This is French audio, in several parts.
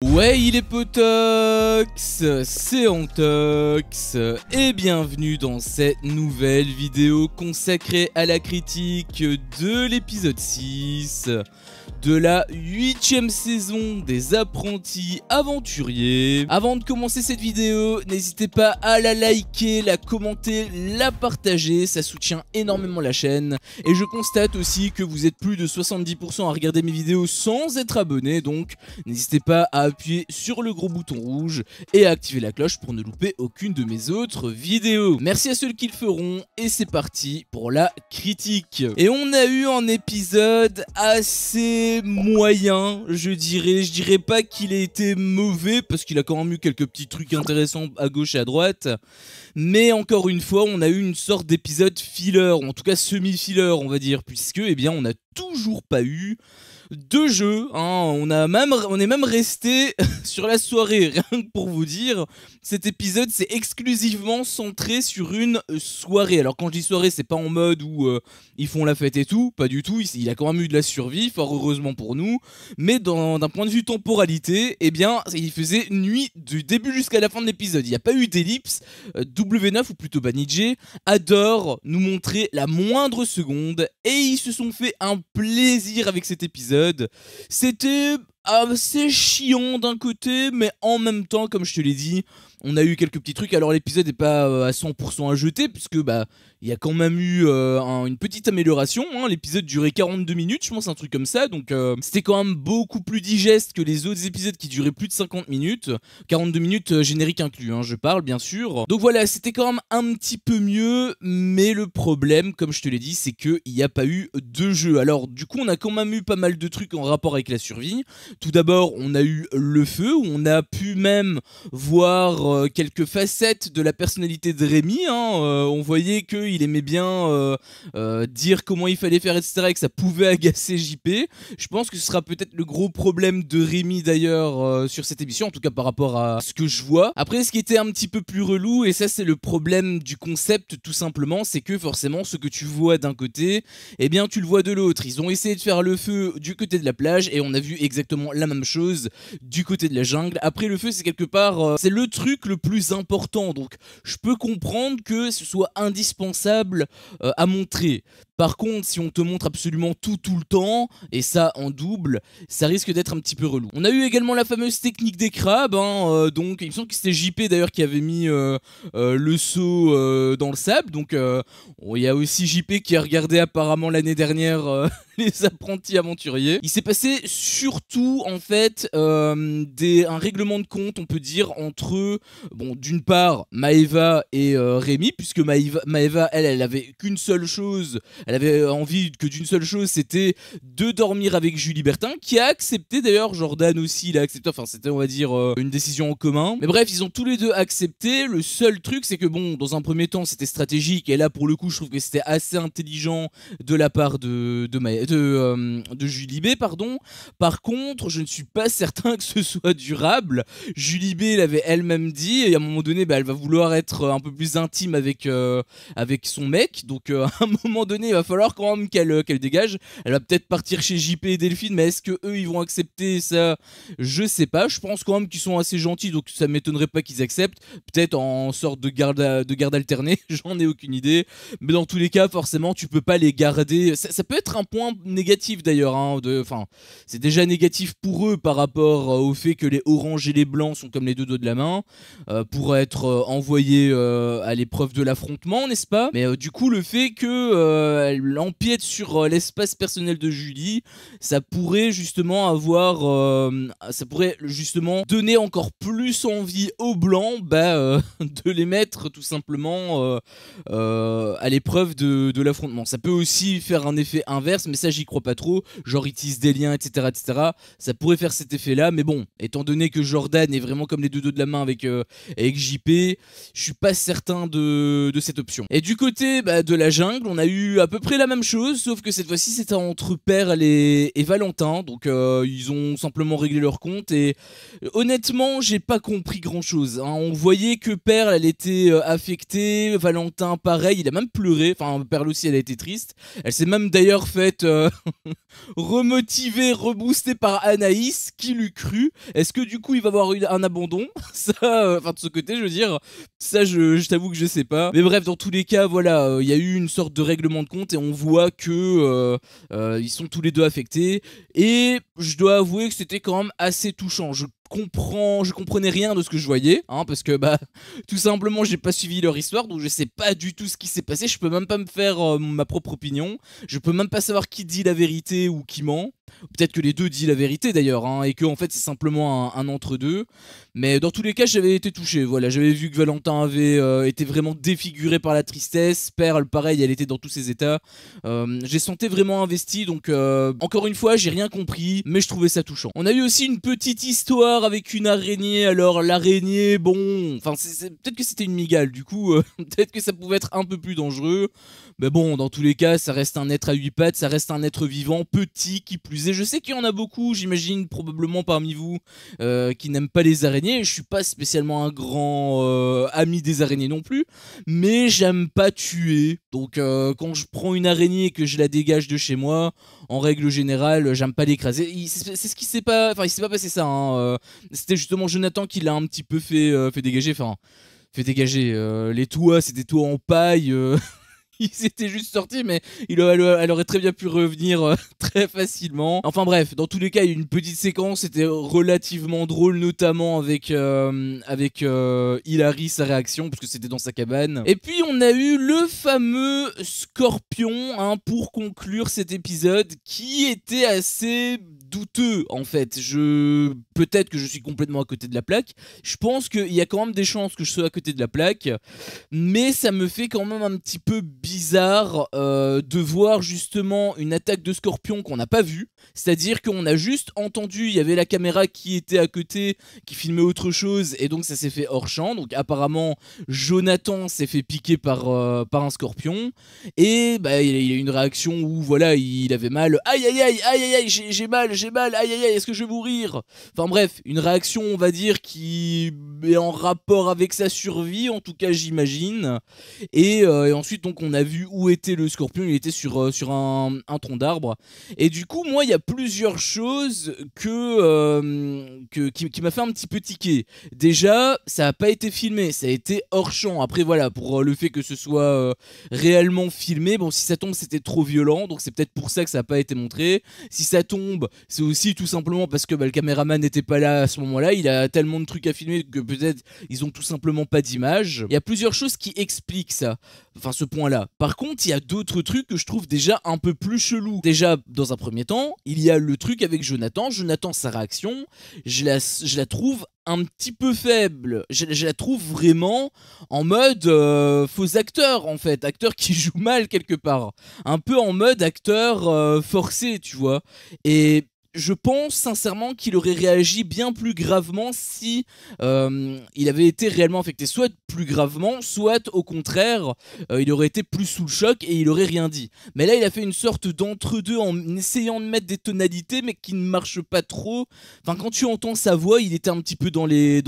Ouais, il est potox, c'est Antox, et bienvenue dans cette nouvelle vidéo consacrée à la critique de l'épisode 6 de la 8ème saison des Apprentis Aventuriers. Avant de commencer cette vidéo, n'hésitez pas à la liker, la commenter, la partager, ça soutient énormément la chaîne. Et je constate aussi que vous êtes plus de 70% à regarder mes vidéos sans être abonné, donc n'hésitez pas à appuyer sur le gros bouton rouge et à activer la cloche pour ne louper aucune de mes autres vidéos. Merci à ceux qui le feront et c'est parti pour la critique. Et on a eu un épisode assez moyen, je dirais pas qu'il a été mauvais parce qu'il a quand même eu quelques petits trucs intéressants à gauche et à droite. Mais encore une fois, on a eu une sorte d'épisode filler, ou en tout cas semi-filler on va dire, puisque eh bien on n'a toujours pas eu de jeu, hein. On est même resté sur la soirée, rien que pour vous dire. Cet épisode c'est exclusivement centré sur une soirée. Alors quand je dis soirée, c'est pas en mode où ils font la fête et tout, pas du tout. Il a quand même eu de la survie, fort heureusement pour nous. Mais d'un point de vue temporalité, eh bien il faisait nuit du début jusqu'à la fin de l'épisode. Il n'y a pas eu d'ellipse. W9 ou plutôt Banijé adore nous montrer la moindre seconde et ils se sont fait un plaisir avec cet épisode. C'était assez chiant d'un côté, mais en même temps, comme je te l'ai dit, on a eu quelques petits trucs. Alors l'épisode n'est pas à 100% à jeter, puisque il y a quand même eu une petite amélioration, hein. L'épisode durait 42 minutes, je pense, un truc comme ça. Donc c'était quand même beaucoup plus digeste que les autres épisodes qui duraient plus de 50 minutes. 42 minutes générique inclus, hein, je parle bien sûr. Donc voilà, c'était quand même un petit peu mieux. Mais le problème, comme je te l'ai dit, c'est qu'il n'y a pas eu de jeu. Alors du coup, on a quand même eu pas mal de trucs en rapport avec la survie. Tout d'abord, on a eu le feu, où on a pu même voir quelques facettes de la personnalité de Rémi, hein. On voyait qu'il aimait bien dire comment il fallait faire, etc., et que ça pouvait agacer JP. Je pense que ce sera peut-être le gros problème de Rémi d'ailleurs sur cette émission, en tout cas par rapport à ce que je vois. Après, ce qui était un petit peu plus relou, et ça c'est le problème du concept tout simplement, c'est que forcément ce que tu vois d'un côté, eh bien tu le vois de l'autre. Ils ont essayé de faire le feu du côté de la plage et on a vu exactement la même chose du côté de la jungle. Après, le feu c'est quelque part c'est le truc le plus important, donc je peux comprendre que ce soit indispensable à montrer. Par contre, si on te montre absolument tout le temps, et ça en double, ça risque d'être un petit peu relou. On a eu également la fameuse technique des crabes, hein, donc il me semble que c'était JP d'ailleurs qui avait mis le seau dans le sable, donc il y a aussi JP qui a regardé apparemment l'année dernière les Apprentis Aventuriers. Il s'est passé surtout en fait un règlement de compte, on peut dire, entre bon, d'une part Maeva et Rémi, puisque Maeva elle avait qu'une seule chose, elle avait envie que d'une seule chose, c'était de dormir avec Julie Bertin, qui a accepté d'ailleurs. Jordan aussi il a accepté, enfin c'était on va dire une décision en commun, mais bref ils ont tous les deux accepté. Le seul truc c'est que bon, dans un premier temps c'était stratégique, et là pour le coup je trouve que c'était assez intelligent de la part de Julie B, pardon. Par contre, je ne suis pas certain que ce soit durable. Julie B l'avait elle-même dit, et à un moment donné, elle va vouloir être un peu plus intime avec son mec. Donc à un moment donné, il va falloir quand même qu'elle dégage. Elle va peut-être partir chez JP et Delphine, mais est-ce que eux ils vont accepter ça? Je sais pas. Je pense quand même qu'ils sont assez gentils, donc ça m'étonnerait pas qu'ils acceptent. Peut-être en sorte de garde alternée, j'en ai aucune idée. Mais dans tous les cas, forcément, tu peux pas les garder. Ça peut être un point négatif d'ailleurs, hein, c'est déjà négatif pour eux par rapport au fait que les oranges et les blancs sont comme les deux doigts de la main, pour être envoyés à l'épreuve de l'affrontement, n'est-ce pas? Mais du coup, le fait que elle empiète sur l'espace personnel de Julie, ça pourrait justement donner encore plus envie aux blancs de les mettre tout simplement à l'épreuve de l'affrontement. Ça peut aussi faire un effet inverse, mais ça j'y crois pas trop, genre ils tissent des liens, etc., etc. Ça pourrait faire cet effet là, mais bon, étant donné que Jordan est vraiment comme les deux dos de la main avec JP, je suis pas certain de cette option. Et du côté de la jungle, on a eu à peu peu près la même chose, sauf que cette fois-ci c'était entre Perle et Valentin, donc ils ont simplement réglé leur compte et honnêtement j'ai pas compris grand chose, hein. On voyait que Perle elle était affectée, Valentin pareil, il a même pleuré, enfin Perle aussi elle a été triste, elle s'est même d'ailleurs faite remotivée, reboostée par Anaïs, qui l'eût cru. Est-ce que du coup il va avoir un abandon? Ça, enfin de ce côté je veux dire, ça je t'avoue que je sais pas, mais bref dans tous les cas voilà, il y a eu une sorte de règlement de compte et on voit que ils sont tous les deux affectés et je dois avouer que c'était quand même assez touchant. Je comprenais rien de ce que je voyais, hein, parce que bah tout simplement j'ai pas suivi leur histoire, donc je sais pas du tout ce qui s'est passé, je peux même pas me faire ma propre opinion, je peux même pas savoir qui dit la vérité ou qui ment. Peut-être que les deux disent la vérité d'ailleurs, hein, et que en fait c'est simplement un entre-deux. Mais dans tous les cas, j'avais été touché. Voilà, j'avais vu que Valentin avait été vraiment défiguré par la tristesse. Perle, pareil, elle était dans tous ses états. J'ai senti vraiment investi, donc encore une fois, j'ai rien compris, mais je trouvais ça touchant. On a eu aussi une petite histoire avec une araignée. Alors l'araignée, bon, enfin peut-être que c'était une migale. Du coup, peut-être que ça pouvait être un peu plus dangereux. Mais bon, dans tous les cas, ça reste un être à 8 pattes, ça reste un être vivant, petit, qui plus est. Je sais qu'il y en a beaucoup, j'imagine probablement parmi vous, qui n'aiment pas les araignées. Je suis pas spécialement un grand ami des araignées non plus, mais j'aime pas tuer. Donc quand je prends une araignée et que je la dégage de chez moi, en règle générale, j'aime pas l'écraser. C'est ce qui s'est pas... Enfin, il s'est pas passé ça, hein. C'était justement Jonathan qui l'a un petit peu fait dégager, enfin... Fait dégager, les toits, c'est des toits en paille... Il s'était juste sorti, mais elle aurait très bien pu revenir très facilement. Enfin bref, dans tous les cas, il y a eu une petite séquence, c'était relativement drôle, notamment avec Hilary, sa réaction, parce que c'était dans sa cabane. Et puis on a eu le fameux scorpion, hein, pour conclure cet épisode, qui était assez douteux en fait. Peut-être que je suis complètement à côté de la plaque. Je pense qu'il y a quand même des chances que je sois à côté de la plaque, mais ça me fait quand même un petit peu bizarre de voir justement une attaque de scorpion qu'on n'a pas vue. C'est-à-dire qu'on a juste entendu, il y avait la caméra qui était à côté, qui filmait autre chose, et donc ça s'est fait hors champ. Donc apparemment, Jonathan s'est fait piquer par un scorpion, et bah, il a eu une réaction où voilà, il avait mal. Aïe aïe aïe, aïe aïe aïe, j'ai mal, aïe aïe aïe, est-ce que je vais mourir? Enfin bref, une réaction on va dire qui est en rapport avec sa survie, en tout cas j'imagine. Et ensuite donc on a vu où était le scorpion, il était sur un tronc d'arbre. Et du coup moi il y a plusieurs choses qui m'a fait un petit peu tiquer. Déjà ça n'a pas été filmé, ça a été hors champ. Après voilà, pour le fait que ce soit réellement filmé, bon si ça tombe c'était trop violent, donc c'est peut-être pour ça que ça n'a pas été montré. Si ça tombe c'est aussi tout simplement parce que bah, le caméraman n'était pas là à ce moment-là, il a tellement de trucs à filmer que peut-être ils ont tout simplement pas d'image. Il y a plusieurs choses qui expliquent ça, enfin ce point-là. Par contre, il y a d'autres trucs que je trouve déjà un peu plus chelous. Déjà, dans un premier temps, il y a le truc avec Jonathan. Jonathan, sa réaction, je la trouve un petit peu faible. Je la trouve vraiment en mode faux acteur en fait, acteur qui joue mal quelque part. Un peu en mode acteur forcé, tu vois. Et je pense sincèrement qu'il aurait réagi bien plus gravement si il avait été réellement affecté, soit plus gravement, soit au contraire, il aurait été plus sous le choc et il aurait rien dit. Mais là, il a fait une sorte d'entre-deux en essayant de mettre des tonalités, mais qui ne marchent pas trop. Enfin, quand tu entends sa voix, il était un petit peu dans les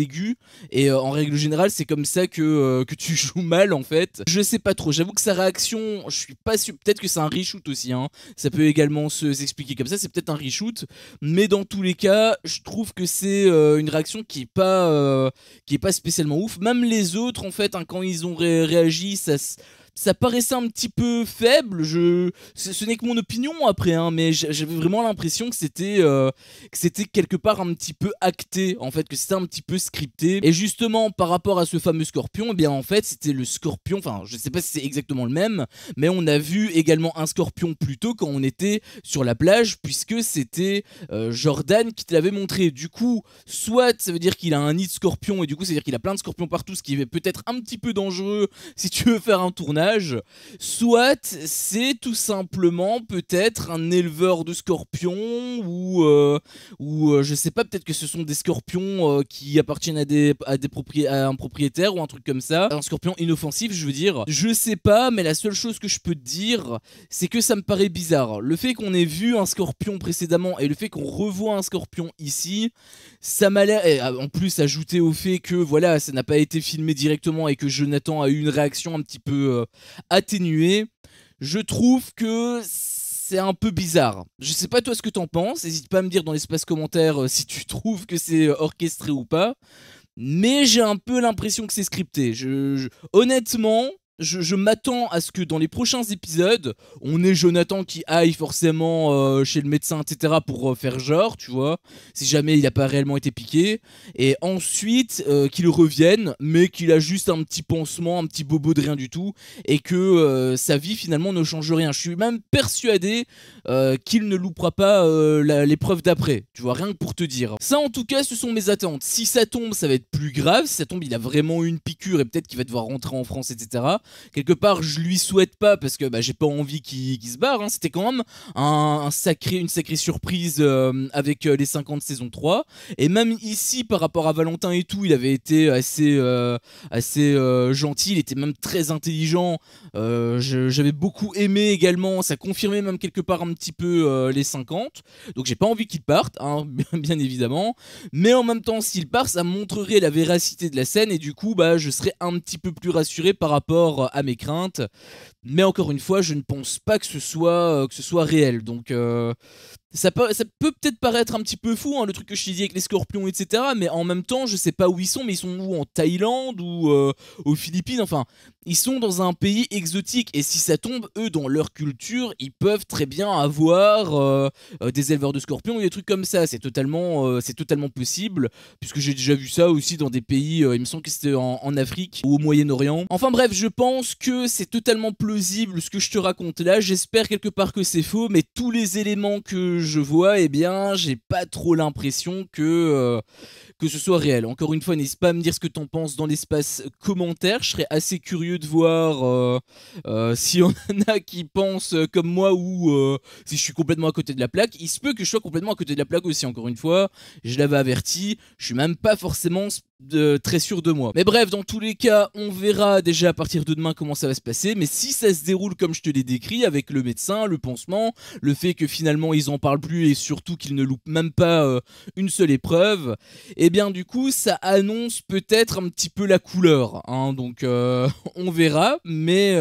aigus, et en règle générale, c'est comme ça que tu joues mal en fait. Je sais pas trop, j'avoue que sa réaction, je suis pas sûr, peut-être que c'est un reshoot aussi, hein. Ça peut également s'expliquer comme ça, c'est peut-être un reshoot, mais dans tous les cas je trouve que c'est une réaction qui est pas spécialement ouf. Même les autres en fait, hein, quand ils ont réagi, ça paraissait un petit peu faible. Ce n'est que mon opinion après, hein, mais j'avais vraiment l'impression que c'était quelque part un petit peu acté, en fait, que c'était un petit peu scripté. Et justement, par rapport à ce fameux scorpion, eh bien en fait, c'était le scorpion, enfin, je sais pas si c'est exactement le même, mais on a vu également un scorpion plus tôt quand on était sur la plage, puisque c'était Jordan qui te l'avait montré. Du coup, soit ça veut dire qu'il a un nid de scorpion, et du coup, ça veut dire qu'il a plein de scorpions partout, ce qui est peut-être un petit peu dangereux si tu veux faire un tournage. personnage, soit c'est tout simplement peut-être un éleveur de scorpions ou je sais pas, peut-être que ce sont des scorpions qui appartiennent à un propriétaire ou un truc comme ça, un scorpion inoffensif je veux dire, je sais pas, mais la seule chose que je peux te dire c'est que ça me paraît bizarre, le fait qu'on ait vu un scorpion précédemment et le fait qu'on revoit un scorpion ici, ça m'a l'air, en plus ajouté au fait que voilà, ça n'a pas été filmé directement et que Jonathan a eu une réaction un petit peu atténuée, je trouve que c'est un peu bizarre. Je sais pas toi ce que t'en penses, n'hésite pas à me dire dans l'espace commentaire si tu trouves que c'est orchestré ou pas, mais j'ai un peu l'impression que c'est scripté. Honnêtement, je m'attends à ce que dans les prochains épisodes, on ait Jonathan qui aille forcément chez le médecin, etc. pour faire genre, tu vois, si jamais il n'a pas réellement été piqué, et ensuite qu'il revienne, mais qu'il a juste un petit pansement, un petit bobo de rien du tout, et que sa vie finalement ne change rien. Je suis même persuadé qu'il ne loupera pas l'épreuve d'après, tu vois, rien que pour te dire. Ça en tout cas, ce sont mes attentes. Si ça tombe, ça va être plus grave, si ça tombe, il a vraiment eu une piqûre et peut-être qu'il va devoir rentrer en France, etc. Quelque part je lui souhaite pas parce que j'ai pas envie qu'il se barre, hein. C'était quand même une sacrée surprise avec les 50 saison 3, et même ici par rapport à Valentin et tout, il avait été assez gentil, il était même très intelligent, j'avais beaucoup aimé également, ça confirmait même quelque part un petit peu les 50, donc j'ai pas envie qu'il parte, hein, bien évidemment, mais en même temps s'il part ça montrerait la véracité de la scène et du coup je serais un petit peu plus rassuré par rapport à mes craintes, mais encore une fois je ne pense pas que ce soit réel, donc ça peut peut-être paraître un petit peu fou, hein, le truc que je t'ai dit avec les scorpions, etc. Mais en même temps, je sais pas où ils sont, mais ils sont où, en Thaïlande ou aux Philippines, enfin, ils sont dans un pays exotique. Et si ça tombe, eux, dans leur culture, ils peuvent très bien avoir des éleveurs de scorpions ou des trucs comme ça. C'est totalement possible, puisque j'ai déjà vu ça aussi dans des pays, il me semble que c'était en Afrique ou au Moyen-Orient. Enfin bref, je pense que c'est totalement plausible ce que je te raconte là. J'espère quelque part que c'est faux, mais tous les éléments que je vois, eh bien, j'ai pas trop l'impression que ce soit réel. Encore une fois, n'hésite pas à me dire ce que t'en penses dans l'espace commentaire. Je serais assez curieux de voir si on en a qui pensent comme moi ou si je suis complètement à côté de la plaque. Il se peut que je sois complètement à côté de la plaque aussi, encore une fois. Je l'avais averti, je suis même pas forcément très sûr de moi. Mais bref, dans tous les cas, on verra déjà à partir de demain comment ça va se passer. Mais si ça se déroule comme je te l'ai décrit, avec le médecin, le pansement, le fait que finalement ils en parlent plus et surtout qu'ils ne loupent même pas une seule épreuve, et bien du coup ça annonce peut-être un petit peu la couleur, hein. Donc on verra, mais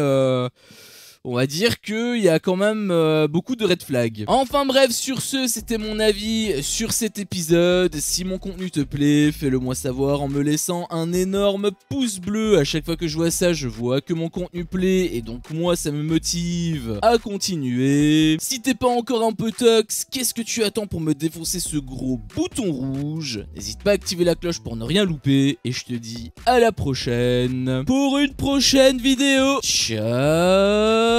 on va dire qu'il y a quand même beaucoup de red flags. Enfin bref, sur ce, c'était mon avis sur cet épisode. Si mon contenu te plaît, fais-le moi savoir en me laissant un énorme pouce bleu. À chaque fois que je vois ça, je vois que mon contenu plaît et donc moi, ça me motive à continuer. Si t'es pas encore un peu tox, qu'est-ce que tu attends pour me défoncer ce gros bouton rouge? N'hésite pas à activer la cloche pour ne rien louper et je te dis à la prochaine pour une prochaine vidéo. Ciao.